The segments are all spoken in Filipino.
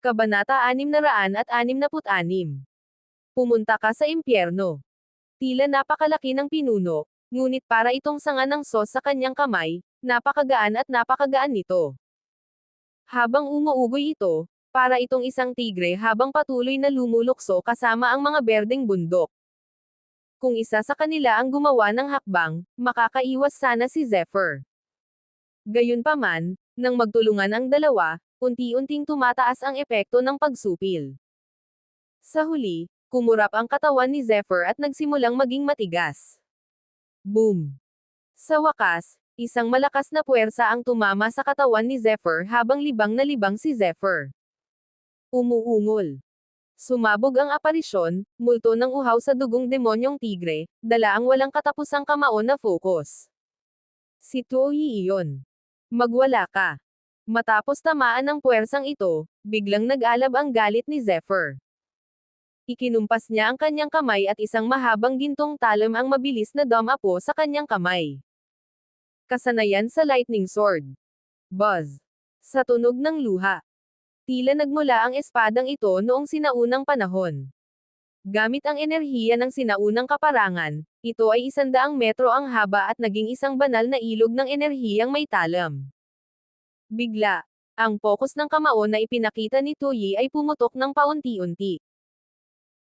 Kabanata 666. Pumunta ka sa impyerno. Tila napakalaki ng pinuno, ngunit para itong sanga ng sos sa kanyang kamay, napakagaan at napakagaan nito. Habang umuugoy ito, para itong isang tigre habang patuloy na lumulukso kasama ang mga berdeng bundok. Kung isa sa kanila ang gumawa ng hakbang, makakaiwas sana si Zephyr. Gayunpaman, nang magtulungan ang dalawa, unti-unting tumataas ang epekto ng pagsupil. Sa huli, kumurap ang katawan ni Zephyr at nagsimulang maging matigas. Boom! Sa wakas, isang malakas na puwersa ang tumama sa katawan ni Zephyr habang libang na libang si Zephyr. Umuungol. Sumabog ang aparisyon, multo ng uhaw sa dugong demonyong tigre, dala ang walang katapusang kamao na focus. Si Tuoyi iyon. Magwala ka. Matapos tamaan ng puwersang ito, biglang nag-alab ang galit ni Zephyr. Ikinumpas niya ang kanyang kamay at isang mahabang gintong talam ang mabilis na dumapo sa kanyang kamay. Kasanayan sa lightning sword. Buzz. Sa tunog ng luha. Tila nagmula ang espadang ito noong sinaunang panahon. Gamit ang enerhiya ng sinaunang kaparangan, ito ay 100 metro ang haba at naging isang banal na ilog ng enerhiyang may talam. Bigla, ang focus ng kamao na ipinakita ni Tuoyi ay pumutok ng paunti-unti.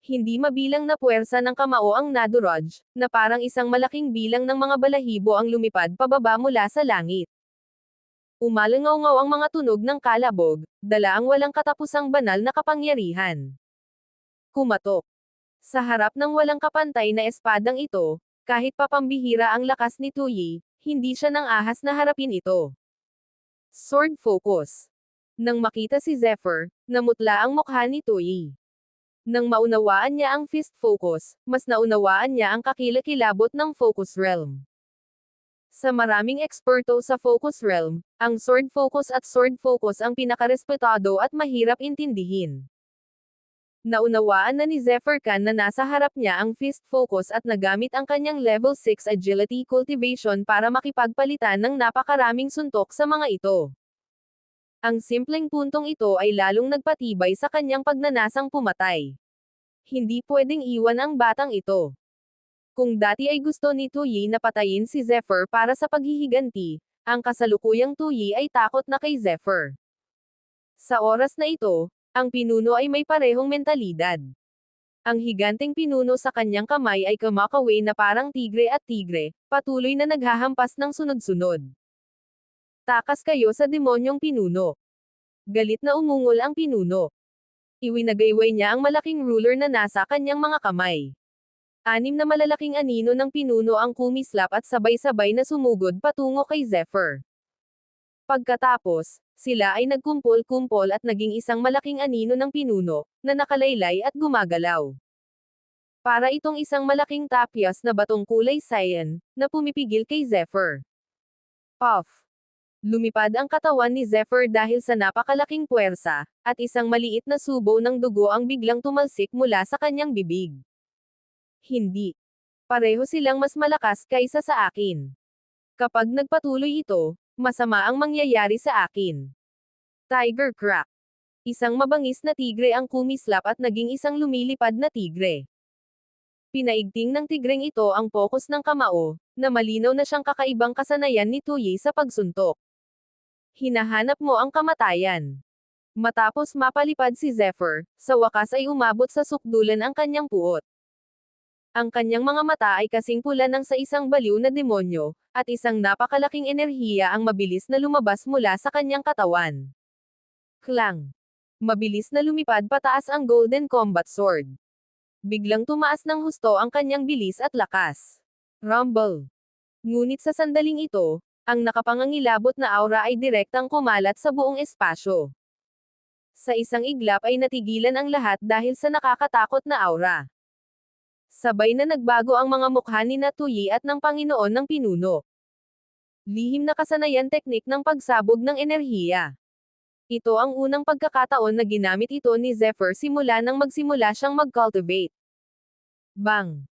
Hindi mabilang na puwersa ng kamao ang nadurog, na parang isang malaking bilang ng mga balahibo ang lumipad pababa mula sa langit. Umalangaw-ngaw ang mga tunog ng kalabog, dala ang walang katapusang banal na kapangyarihan. Kumatok. Sa harap ng walang kapantay na espadang ito, kahit papambihira ang lakas ni Tuoyi, hindi siya nang ahas na harapin ito. Sword focus. Nang makita si Zephyr, namutla ang mukha ni Tuoyi. Nang maunawaan niya ang fist focus, mas naunawaan niya ang kakilakilabot ng focus realm. Sa maraming eksperto sa focus realm, ang sword focus at sword focus ang pinakarespetado at mahirap intindihin. Naunawaan na ni Zephyr Khan na nasa harap niya ang fist focus at nagamit ang kanyang level 6 agility cultivation para makipagpalitan ng napakaraming suntok sa mga ito. Ang simpleng puntong ito ay lalong nagpatibay sa kanyang pagnanasang pumatay. Hindi pwedeng iwan ang batang ito. Kung dati ay gusto ni Tuoyi na patayin si Zephyr para sa paghihiganti, ang kasalukuyang Tuoyi ay takot na kay Zephyr. Sa oras na ito, ang pinuno ay may parehong mentalidad. Ang higanteng pinuno sa kanyang kamay ay kumakaway na parang tigre at tigre, patuloy na naghahampas ng sunod-sunod. Takas kayo sa demonyong pinuno. Galit na umungol ang pinuno. Iwinagayway niya ang malaking ruler na nasa kanyang mga kamay. 6 na malalaking anino ng pinuno ang kumislap at sabay-sabay na sumugod patungo kay Zephyr. Pagkatapos, sila ay nagkumpol-kumpol at naging isang malaking anino ng pinuno, na nakalaylay at gumagalaw. Para itong isang malaking tapyas na batong kulay cyan, na pumipigil kay Zephyr. Puff! Lumipad ang katawan ni Zephyr dahil sa napakalaking puwersa, at isang maliit na subo ng dugo ang biglang tumalsik mula sa kanyang bibig. Hindi. Pareho silang mas malakas kaysa sa akin. Kapag nagpatuloy ito, masama ang mangyayari sa akin. Tiger Crack. Isang mabangis na tigre ang kumislap at naging isang lumilipad na tigre. Pinaigting ng tigreng ito ang focus ng kamao, na malinaw na siyang kakaibang kasanayan ni Tuoyi sa pagsuntok. Hinahanap mo ang kamatayan. Matapos mapalipad si Zephyr, sa wakas ay umabot sa sukdulan ang kanyang puot. Ang kanyang mga mata ay kasing pula ng sa isang baliw na demonyo, at isang napakalaking enerhiya ang mabilis na lumabas mula sa kanyang katawan. Klang! Mabilis na lumipad pataas ang Golden Combat Sword. Biglang tumaas ng husto ang kanyang bilis at lakas. Rumble! Ngunit sa sandaling ito, ang nakapangangilabot na aura ay direktang kumalat sa buong espasyo. Sa isang iglap ay natigilan ang lahat dahil sa nakakatakot na aura. Sabay na nagbago ang mga mukha ni Tuoyi at ng Panginoon ng Pinuno. Lihim na kasanayan teknik ng pagsabog ng enerhiya. Ito ang unang pagkakataon na ginamit ito ni Zephyr simula nang magsimula siyang mag-cultivate. Bang!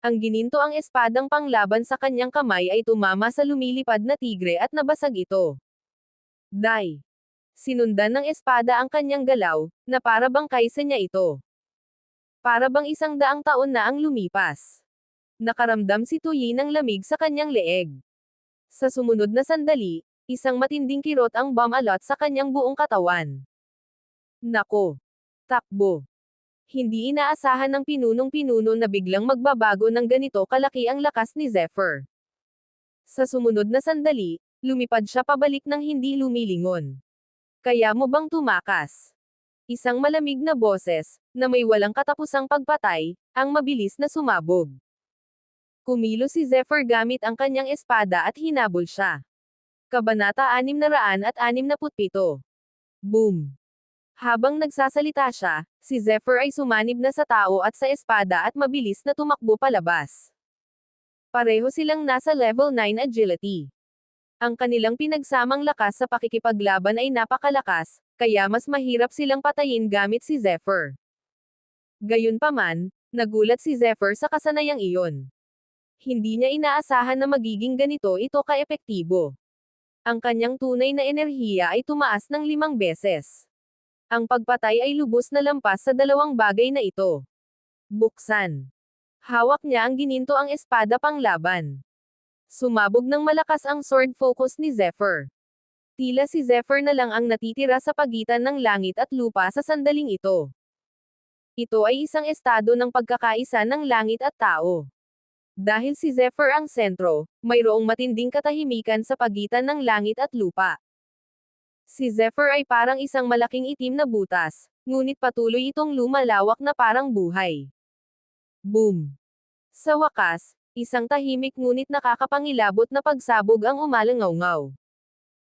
Ang gininto ang espadang panglaban sa kanyang kamay ay tumama sa lumilipad na tigre at nabasag ito. Die! Sinundan ng espada ang kanyang galaw, na para bang kaysa niya ito. Para bang 100 taon na ang lumipas. Nakaramdam si Tuyi ng lamig sa kanyang leeg. Sa sumunod na sandali, isang matinding kirot ang bumalot sa kanyang buong katawan. Nako! Takbo! Hindi inaasahan ng pinunong-pinuno na biglang magbabago ng ganito kalaki ang lakas ni Zephyr. Sa sumunod na sandali, lumipad siya pabalik ng hindi lumilingon. Kaya mo bang tumakas? Isang malamig na boses, na may walang katapusang pagpatay, ang mabilis na sumabog. Kumilo si Zephyr gamit ang kanyang espada at hinabol siya. Kabanata 667. Boom! Habang nagsasalita siya, si Zephyr ay sumanib na sa tao at sa espada at mabilis na tumakbo palabas. Pareho silang nasa level 9 agility. Ang kanilang pinagsamang lakas sa pakikipaglaban ay napakalakas, kaya mas mahirap silang patayin gamit si Zephyr. Gayunpaman, nagulat si Zephyr sa kasanayang iyon. Hindi niya inaasahan na magiging ganito ito kaepektibo. Ang kanyang tunay na enerhiya ay tumaas ng 5 beses. Ang pagpatay ay lubos na lampas sa 2 bagay na ito. Buksan. Hawak niya ang gininto ang espada panglaban. Sumabog ng malakas ang sword focus ni Zephyr. Tila si Zephyr na lang ang natitira sa pagitan ng langit at lupa sa sandaling ito. Ito ay isang estado ng pagkakaisa ng langit at tao. Dahil si Zephyr ang sentro, mayroong matinding katahimikan sa pagitan ng langit at lupa. Si Zephyr ay parang isang malaking itim na butas, ngunit patuloy itong lumalawak na parang buhay. Boom! Sa wakas, isang tahimik ngunit nakakapangilabot na pagsabog ang umalangaw-ngaw.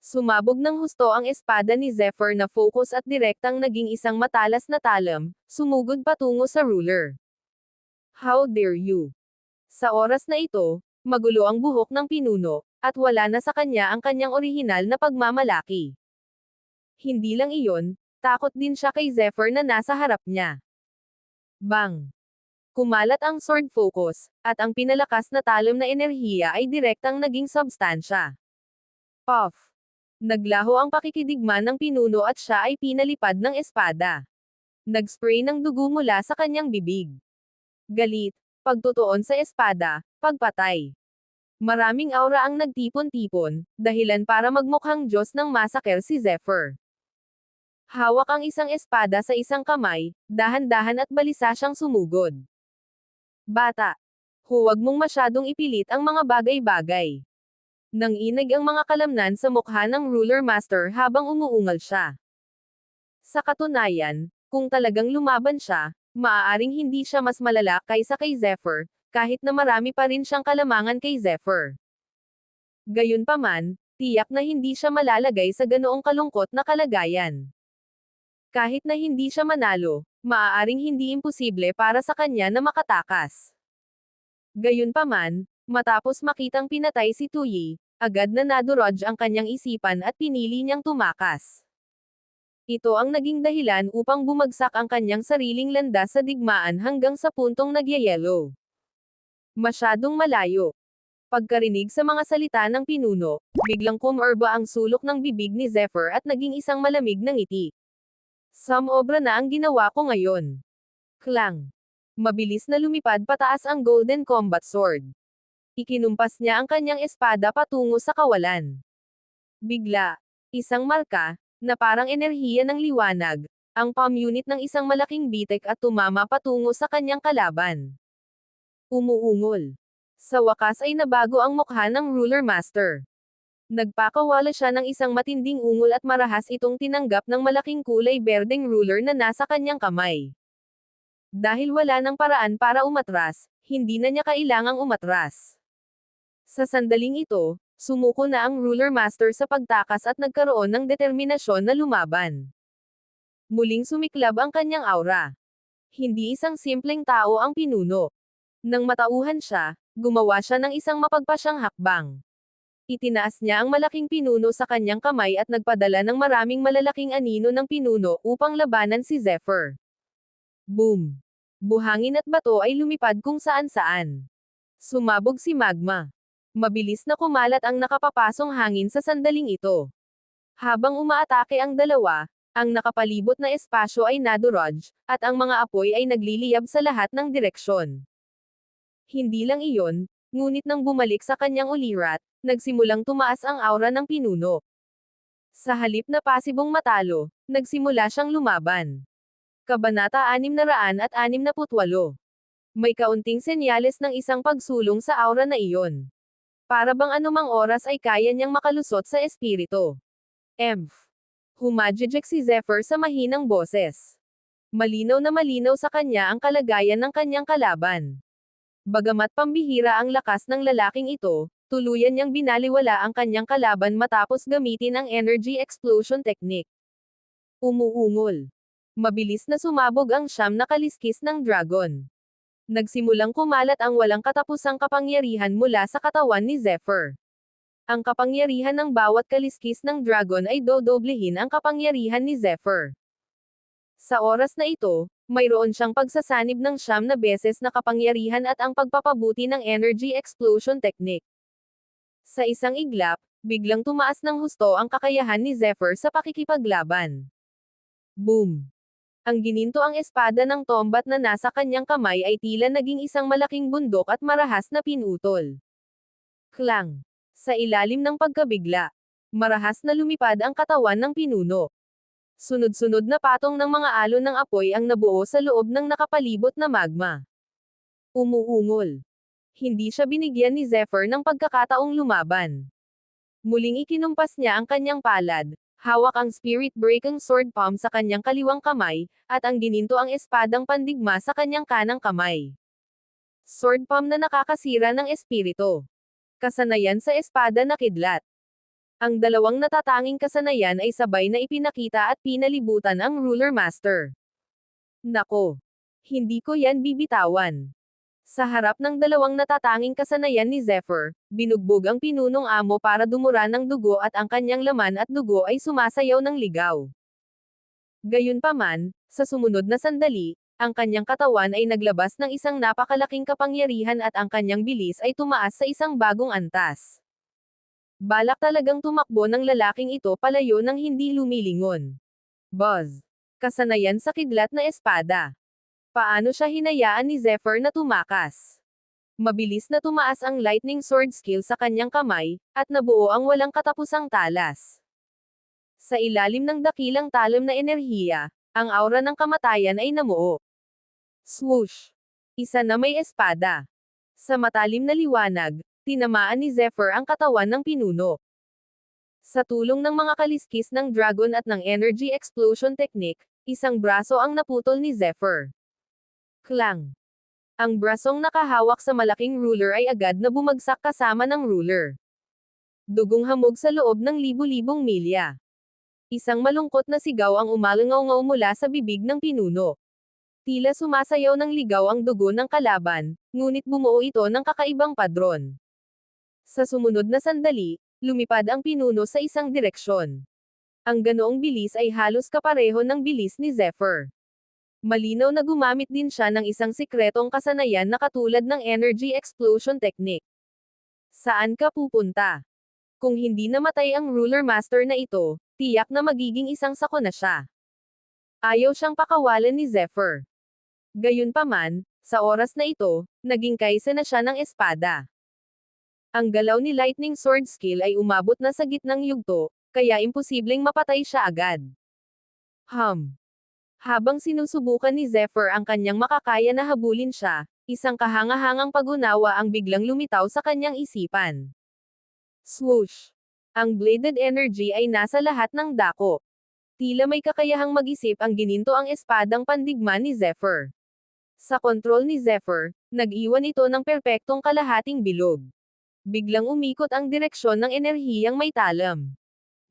Sumabog ng husto ang espada ni Zephyr na focus at direktang naging isang matalas na talam, sumugod patungo sa ruler. How dare you? Sa oras na ito, magulo ang buhok ng pinuno, at wala na sa kanya ang kanyang orihinal na pagmamalaki. Hindi lang iyon, takot din siya kay Zephyr na nasa harap niya. Bang! Kumalat ang sword focus, at ang pinalakas na talim na enerhiya ay direktang naging substansya. Puff! Naglaho ang pakikidigma ng pinuno at siya ay pinalipad ng espada. Nagspray ng dugo mula sa kanyang bibig. Galit, pagtutuon sa espada, pagpatay. Maraming aura ang nagtipon-tipon, dahilan para magmukhang Diyos ng massacre si Zephyr. Hawak ang isang espada sa isang kamay, dahan-dahan at balisa siyang sumugod. Bata, huwag mong masyadong ipilit ang mga bagay-bagay. Nanginig ang mga kalamnan sa mukha ng ruler master habang umuungal siya. Sa katunayan, kung talagang lumaban siya, maaaring hindi siya mas malala kaysa kay Zephyr, kahit na marami pa rin siyang kalamangan kay Zephyr. Gayunpaman, tiyak na hindi siya malalagay sa ganoong kalungkot na kalagayan. Kahit na hindi siya manalo, maaaring hindi imposible para sa kanya na makatakas. Gayunpaman, matapos makitang pinatay si Tuyi, agad na nadurog ang kanyang isipan at pinili niyang tumakas. Ito ang naging dahilan upang bumagsak ang kanyang sariling landas sa digmaan hanggang sa puntong nagyayelo. Masyadong malayo. Pagkarinig sa mga salita ng pinuno, biglang kumorba ang sulok ng bibig ni Zephyr at naging isang malamig na ngiti. Sumobra na ang ginawa ko ngayon. Klang. Mabilis na lumipad pataas ang Golden Combat Sword. Ikinumpas niya ang kanyang espada patungo sa kawalan. Bigla, isang marka, na parang enerhiya ng liwanag, ang palm unit ng isang malaking bitek at tumama patungo sa kanyang kalaban. Umuungol. Sa wakas ay nabago ang mukha ng ruler master. Nagpakawala siya ng isang matinding ungol at marahas itong tinanggap ng malaking kulay berdeng ruler na nasa kanyang kamay. Dahil wala ng paraan para umatras, hindi na niya kailangang umatras. Sa sandaling ito, sumuko na ang ruler master sa pagtakas at nagkaroon ng determinasyon na lumaban. Muling sumiklab ang kanyang aura. Hindi isang simpleng tao ang pinuno. Nang matauhan siya, gumawa siya ng isang mapagpasyang hakbang. Itinaas niya ang malaking pinuno sa kanyang kamay at nagpadala ng maraming malalaking anino ng pinuno upang labanan si Zephyr. Boom! Buhangin at bato ay lumipad kung saan-saan. Sumabog si magma. Mabilis na kumalat ang nakapapasong hangin sa sandaling ito. Habang umaatake ang dalawa, ang nakapalibot na espasyo ay nadurog, at ang mga apoy ay nagliliyab sa lahat ng direksyon. Hindi lang iyon, ngunit nang bumalik sa kanyang ulirat, nagsimulang tumaas ang aura ng pinuno. Sa halip na pasibong matalo, nagsimula siyang lumaban. Kabanata 668. May kaunting senyales ng isang pagsulong sa aura na iyon. Para bang anumang oras ay kaya niyang makalusot sa espiritu. Humajijek si Zephyr sa mahinang boses. Malinaw na malinaw sa kanya ang kalagayan ng kanyang kalaban. Bagamat pambihira ang lakas ng lalaking ito, tuluyan niyang binaliwala ang kanyang kalaban matapos gamitin ang energy explosion technique. Umuungol. Mabilis na sumabog ang siyam na kaliskis ng dragon. Nagsimulang kumalat ang walang katapusang kapangyarihan mula sa katawan ni Zephyr. Ang kapangyarihan ng bawat kaliskis ng dragon ay dodoblehin ang kapangyarihan ni Zephyr. Sa oras na ito, mayroon siyang pagsasanib ng siyam na beses na kapangyarihan at ang pagpapabuti ng energy explosion technique. Sa isang iglap, biglang tumaas ng husto ang kakayahan ni Zephyr sa pakikipaglaban. Boom! Ang gininto ang espada ng Tombat na nasa kanyang kamay ay tila naging isang malaking bundok at marahas na pinutol. Klang! Sa ilalim ng pagkabigla, marahas na lumipad ang katawan ng pinuno. Sunod-sunod na patong ng mga alon ng apoy ang nabuo sa loob ng nakapalibot na magma. Umuungol. Hindi siya binigyan ni Zephyr ng pagkakataong lumaban. Muling ikinumpas niya ang kanyang palad, hawak ang spirit-breaking sword palm sa kanyang kaliwang kamay, at ang gininto ang espadang pandigma sa kanyang kanang kamay. Sword palm na nakakasira ng espiritu. Kasanayan sa espada na kidlat. Ang dalawang natatanging kasanayan ay sabay na ipinakita at pinalibutan ang Ruler Master. Nako! Hindi ko yan bibitawan. Sa harap ng dalawang natatanging kasanayan ni Zephyr, binugbog ang pinunong amo para dumura ng dugo at ang kanyang laman at dugo ay sumasayaw ng ligaw. Gayunpaman, sa sumunod na sandali, ang kanyang katawan ay naglabas ng isang napakalaking kapangyarihan at ang kanyang bilis ay tumaas sa isang bagong antas. Balak talagang tumakbo ng lalaking ito palayo ng hindi lumilingon. Buzz! Kasanayan sa kidlat na espada. Paano siya hinayaan ni Zephyr na tumakas? Mabilis na tumaas ang lightning sword skill sa kanyang kamay, at nabuo ang walang katapusang talas. Sa ilalim ng dakilang talam na enerhiya, ang aura ng kamatayan ay namuo. Swoosh! Isa na may espada. Sa matalim na liwanag, tinamaan ni Zephyr ang katawan ng pinuno. Sa tulong ng mga kaliskis ng dragon at ng energy explosion technique, isang braso ang naputol ni Zephyr. Klang! Ang brasong nakahawak sa malaking ruler ay agad na bumagsak kasama ng ruler. Dugong hamog sa loob ng libu-libong milya. Isang malungkot na sigaw ang umalangaw mula sa bibig ng pinuno. Tila sumasayaw ng ligaw ang dugo ng kalaban, ngunit bumuo ito ng kakaibang padron. Sa sumunod na sandali, lumipad ang pinuno sa isang direksyon. Ang ganoong bilis ay halos kapareho ng bilis ni Zephyr. Malinaw na gumamit din siya ng isang sikretong kasanayan na katulad ng energy explosion technique. Saan ka pupunta? Kung hindi namatay ang ruler master na ito, tiyak na magiging isang sako na siya. Ayaw siyang pakawalan ni Zephyr. Gayunpaman, sa oras na ito, naging kaisa na siya ng espada. Ang galaw ni lightning sword skill ay umabot na sa gitnang yugto, kaya imposibleng mapatay siya agad. Habang sinusubukan ni Zephyr ang kanyang makakaya na habulin siya, isang kahangahangang pag-unawa ang biglang lumitaw sa kanyang isipan. Swoosh! Ang bladed energy ay nasa lahat ng dako. Tila may kakayahang mag-isip ang gininto ang espadang pandigma ni Zephyr. Sa kontrol ni Zephyr, nag-iwan ito ng perpektong kalahating bilog. Biglang umikot ang direksyon ng enerhiyang may talam.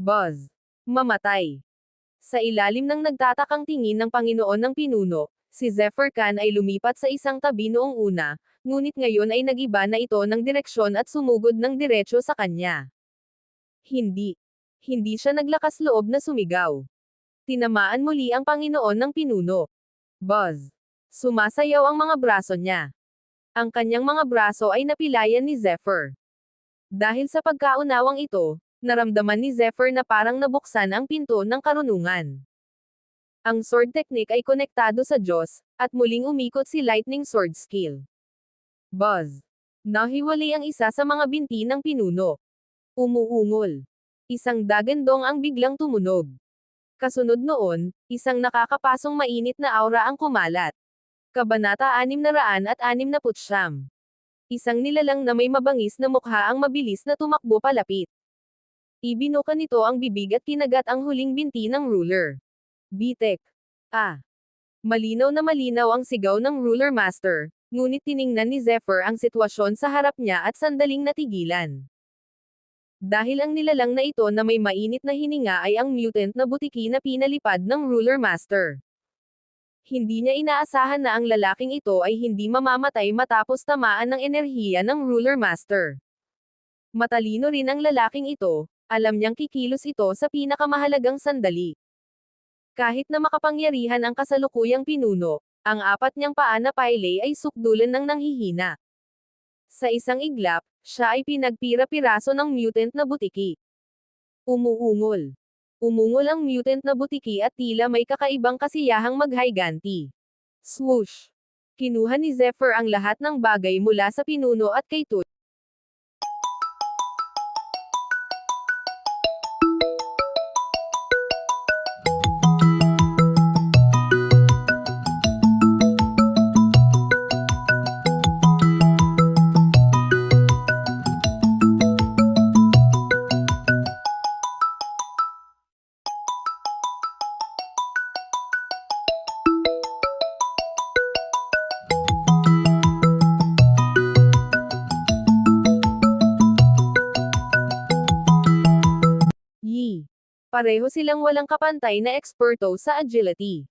Buzz! Mamatay! Sa ilalim ng nagtatakang tingin ng Panginoon ng Pinuno, si Zephyr Khan ay lumipat sa isang tabi noong una, ngunit ngayon ay nagiba na ito ng direksyon at sumugod ng diretsyo sa kanya. Hindi siya naglakas loob na sumigaw. Tinamaan muli ang Panginoon ng Pinuno. Buzz! Sumasayaw ang mga braso niya. Ang kanyang mga braso ay napilayan ni Zephyr. Dahil sa pagkaunawang ito, Naramdaman ni Zephyr na parang nabuksan ang pinto ng karunungan. Ang sword technique ay konektado sa Diyos, at muling umikot si lightning sword skill. Buzz! Nahiwalay ang isa sa mga binti ng pinuno. Umuungol. Isang dagandong ang biglang tumunog. Kasunod noon, isang nakakapasong mainit na aura ang kumalat. Kabanata 669. Isang nilalang na may mabangis na mukha ang mabilis na tumakbo palapit. Ibinuka nito ang bibig at kinagat ang huling binti ng ruler. Bitek. Malinaw na malinaw ang sigaw ng ruler master, ngunit tiningnan ni Zephyr ang sitwasyon sa harap niya at sandaling natigilan. Dahil ang nilalang na ito na may mainit na hininga ay ang mutant na butiki na pinalipad ng ruler master. Hindi niya inaasahan na ang lalaking ito ay hindi mamamatay matapos tamaan ng enerhiya ng ruler master. Matalino rin ang lalaking ito, alam niyang kikilos ito sa pinakamahalagang sandali. Kahit na makapangyarihan ang kasalukuyang pinuno, ang apat niyang paa na payle ay sukdulan ng nanghihina. Sa isang iglap, siya ay pinagpira-piraso ng mutant na butiki. Umuungol. Umungol ang mutant na butiki at tila may kakaibang kasiyahang maghiganti. Swoosh! Kinuha ni Zephyr ang lahat ng bagay mula sa pinuno at kay Tut. Pareho silang walang kapantay na eksperto sa agility.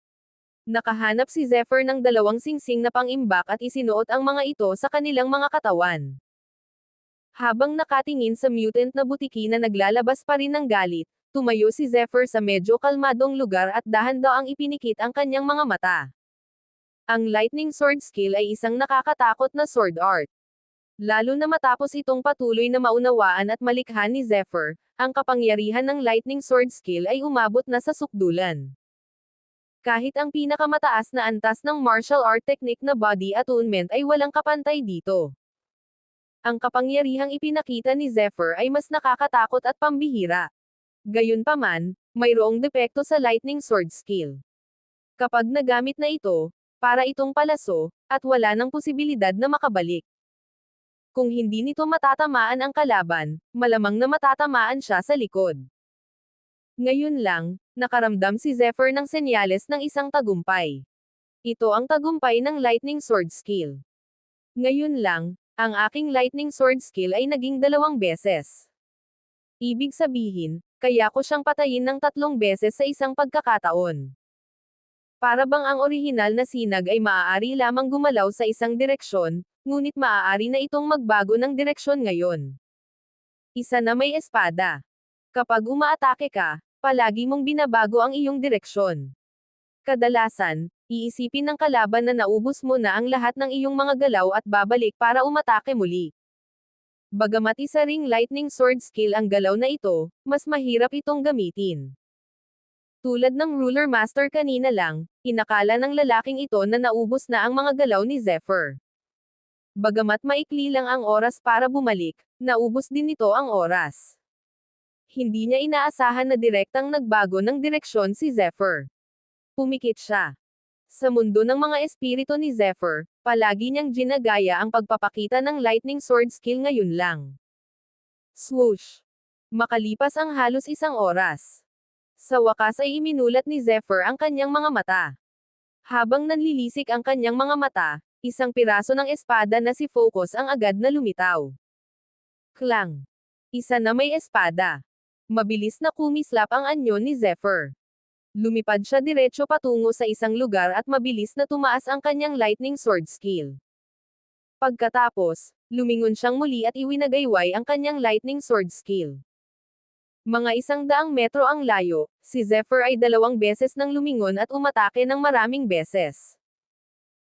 Nakahanap si Zephyr ng dalawang singsing na pangimbak at isinuot ang mga ito sa kanilang mga katawan. Habang nakatingin sa mutant na butiki na naglalabas pa rin ng galit, tumayo si Zephyr sa medyo kalmadong lugar at dahan-daang ipinikit ang kanyang mga mata. Ang lightning sword skill ay isang nakakatakot na sword art. Lalo na matapos itong patuloy na maunawaan at malikha ni Zephyr, ang kapangyarihan ng lightning sword skill ay umabot na sa sukdulan. Kahit ang pinakamataas na antas ng martial art technique na body attunement ay walang kapantay dito. Ang kapangyarihang ipinakita ni Zephyr ay mas nakakatakot at pambihira. Gayunpaman, mayroong depekto sa lightning sword skill. Kapag nagamit na ito, para itong palaso, at wala ng posibilidad na makabalik. Kung hindi nito matatamaan ang kalaban, malamang na matatamaan siya sa likod. Ngayon lang, nakaramdam si Zephyr ng senyales ng isang tagumpay. Ito ang tagumpay ng lightning sword skill. Ngayon lang, ang aking lightning sword skill ay naging 2 beses. Ibig sabihin, kaya ko siyang patayin ng 3 beses sa isang pagkakataon. Para bang ang orihinal na sinag ay maaari lamang gumalaw sa isang direksyon, ngunit maaari na itong magbago ng direksyon ngayon. Isa na may espada. Kapag umaatake ka, palagi mong binabago ang iyong direksyon. Kadalasan, iisipin ng kalaban na naubos mo na ang lahat ng iyong mga galaw at babalik para umatake muli. Bagamat isa ring lightning sword skill ang galaw na ito, mas mahirap itong gamitin. Tulad ng ruler master kanina lang, inakala ng lalaking ito na naubos na ang mga galaw ni Zephyr. Bagamat maikli lang ang oras para bumalik, naubos din nito ang oras. Hindi niya inaasahan na direktang nagbago ng direksyon si Zephyr. Pumikit siya. Sa mundo ng mga espiritu ni Zephyr, palagi niyang ginagaya ang pagpapakita ng lightning sword skill ngayon lang. Swoosh! Makalipas ang halos 1 oras. Sa wakas ay iminulat ni Zephyr ang kanyang mga mata. Habang nanlilisik ang kanyang mga mata, isang piraso ng espada na si Focus ang agad na lumitaw. Klang! Isa na may espada. Mabilis na kumislap ang anyo ni Zephyr. Lumipad siya diretso patungo sa isang lugar at mabilis na tumaas ang kanyang lightning sword skill. Pagkatapos, lumingon siyang muli at iwinagayway ang kanyang lightning sword skill. Mga 100 metro ang layo, si Zephyr ay 2 beses nang lumingon at umatake ng maraming beses.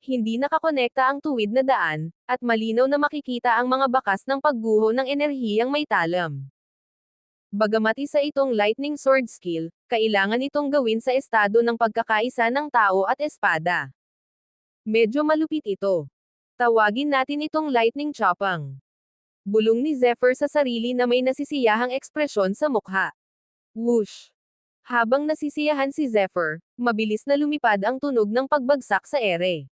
Hindi nakakonekta ang tuwid na daan, at malinaw na makikita ang mga bakas ng pagguho ng enerhiyang may talam. Bagamat isa itong lightning sword skill, kailangan itong gawin sa estado ng pagkakaisa ng tao at espada. Medyo malupit ito. Tawagin natin itong lightning chopang. Bulong ni Zephyr sa sarili na may nasisiyahang ekspresyon sa mukha. Whoosh! Habang nasisiyahan si Zephyr, mabilis na lumipad ang tunog ng pagbagsak sa ere.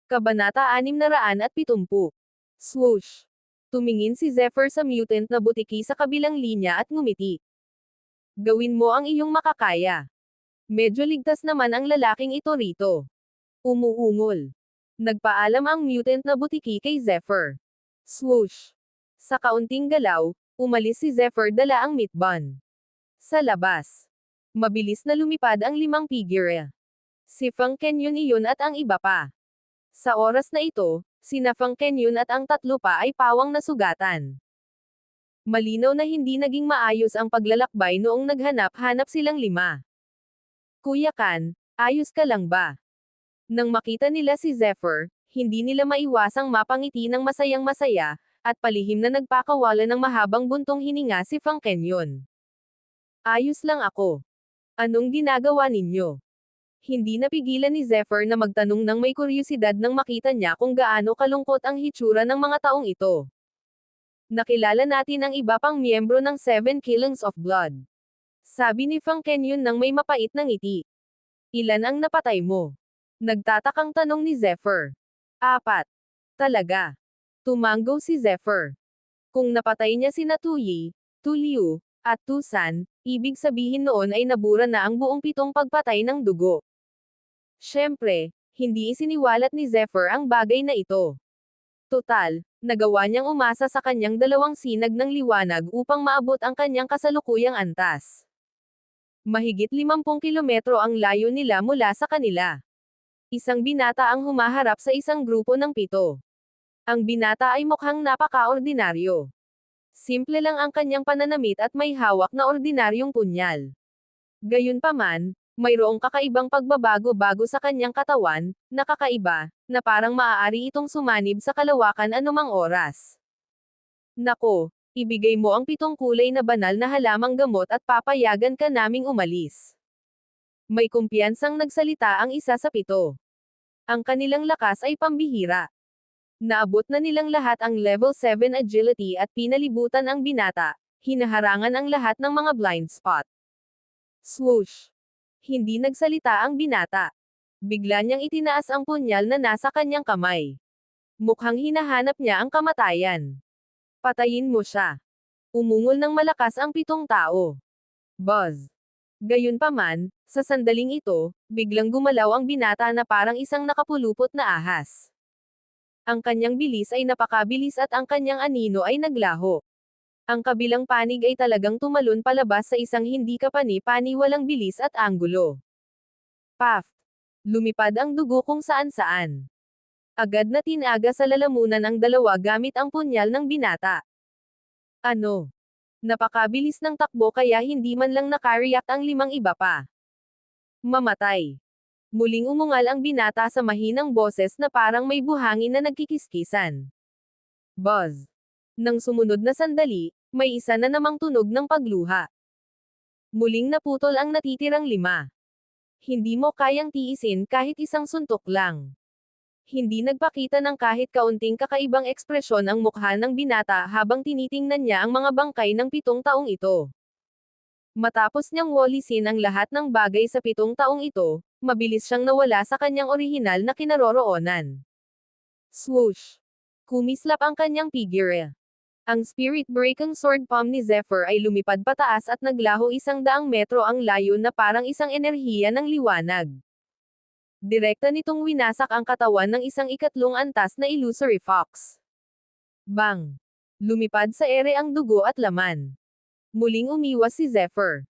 Kabanata 670. Swoosh! Tumingin si Zephyr sa mutant na butiki sa kabilang linya at ngumiti. Gawin mo ang iyong makakaya. Medyo ligtas naman ang lalaking ito rito. Umuungol. Nagpaalam ang mutant na butiki kay Zephyr. Swoosh! Sa kaunting galaw, umalis si Zephyr dala ang meat bun. Sa labas. Mabilis na lumipad ang 5 figure. Si Fang Kenyon iyon at ang iba pa. Sa oras na ito, sina Fang Kenyon at ang 3 pa ay pawang nasugatan. Malinaw na hindi naging maayos ang paglalakbay noong naghanap-hanap silang 5. Kuya Kan, ayos ka lang ba? Nang makita nila si Zephyr, hindi nila maiwasang mapangiti ng masayang-masaya, at palihim na nagpakawala ng mahabang buntong hininga si Fang Kenyon. Ayos lang ako. Anong ginagawa ninyo? Hindi napigilan ni Zephyr na magtanong nang may kuryosidad nang makita niya kung gaano kalungkot ang hitsura ng mga taong ito. Nakilala natin ang iba pang miyembro ng 7 Killings of Blood. Sabi ni Fang Kenyon nang may mapait na ngiti. Ilan ang napatay mo? Nagtatakang tanong ni Zephyr. 4. Talaga. Tumanggo si Zephyr. Kung napatay niya sina Tu Yi, Tu Liu, at Tu San, ibig sabihin noon ay nabura na ang buong 7 pagpatay ng dugo. Siyempre, hindi isiniwalat ni Zephyr ang bagay na ito. Total, nagawa niyang umasa sa kanyang 2 sinag ng liwanag upang maabot ang kanyang kasalukuyang antas. Mahigit 50 kilometro ang layo nila mula sa kanila. Isang binata ang humaharap sa isang grupo ng 7. Ang binata ay mukhang napaka-ordinaryo. Simple lang ang kanyang pananamit at may hawak na ordinaryong punyal. Gayunpaman, mayroong kakaibang pagbabago-bago sa kanyang katawan, na kakaiba, na parang maaari itong sumanib sa kalawakan anumang oras. Nako, ibigay mo ang 7 kulay na banal na halamang gamot at papayagan ka naming umalis. May kumpiyansang nagsalita ang isa sa 7. Ang kanilang lakas ay pambihira. Naabot na nilang lahat ang level 7 agility at pinalibutan ang binata, hinaharangan ang lahat ng mga blind spot. Swoosh! Hindi nagsalita ang binata. Bigla niyang itinaas ang punyal na nasa kanyang kamay. Mukhang hinahanap niya ang kamatayan. Patayin mo siya. Umungol ng malakas ang 7 tao. Buzz! Gayunpaman, sa sandaling ito, biglang gumalaw ang binata na parang isang nakapulupot na ahas. Ang kanyang bilis ay napakabilis at ang kanyang anino ay naglaho. Ang kabilang panig ay talagang tumalon palabas sa isang hindi kapani-pani walang bilis at anggulo. Puff! Lumipad ang dugo kung saan-saan. Agad na tinaga sa lalamunan ang 2 gamit ang punyal ng binata. Ano? Napakabilis ng takbo kaya hindi man lang nakareact ang 5 iba pa. Mamatay. Muling umungal ang binata sa mahinang boses na parang may buhangin na nagkikiskisan. Buzz! Nang sumunod na sandali, may isa na namang tunog ng pagluha. Muling naputol ang natitirang 5. Hindi mo kayang tiisin kahit isang suntok lang. Hindi nagpakita ng kahit kaunting kakaibang ekspresyon ang mukha ng binata habang tinitingnan niya ang mga bangkay ng 7 taong ito. Matapos niyang walisin ang lahat ng bagay sa 7 taong ito, mabilis siyang nawala sa kanyang orihinal na kinaroroonan. Swoosh! Kumislap ang kanyang figure. Ang spirit-breaking sword palm ni Zephyr ay lumipad pataas at naglaho 100 metro ang layo na parang isang enerhiya ng liwanag. Direkta nitong winasak ang katawan ng isang 3 antas na illusory fox. Bang! Lumipad sa ere ang dugo at laman. Muling umiwas si Zephyr.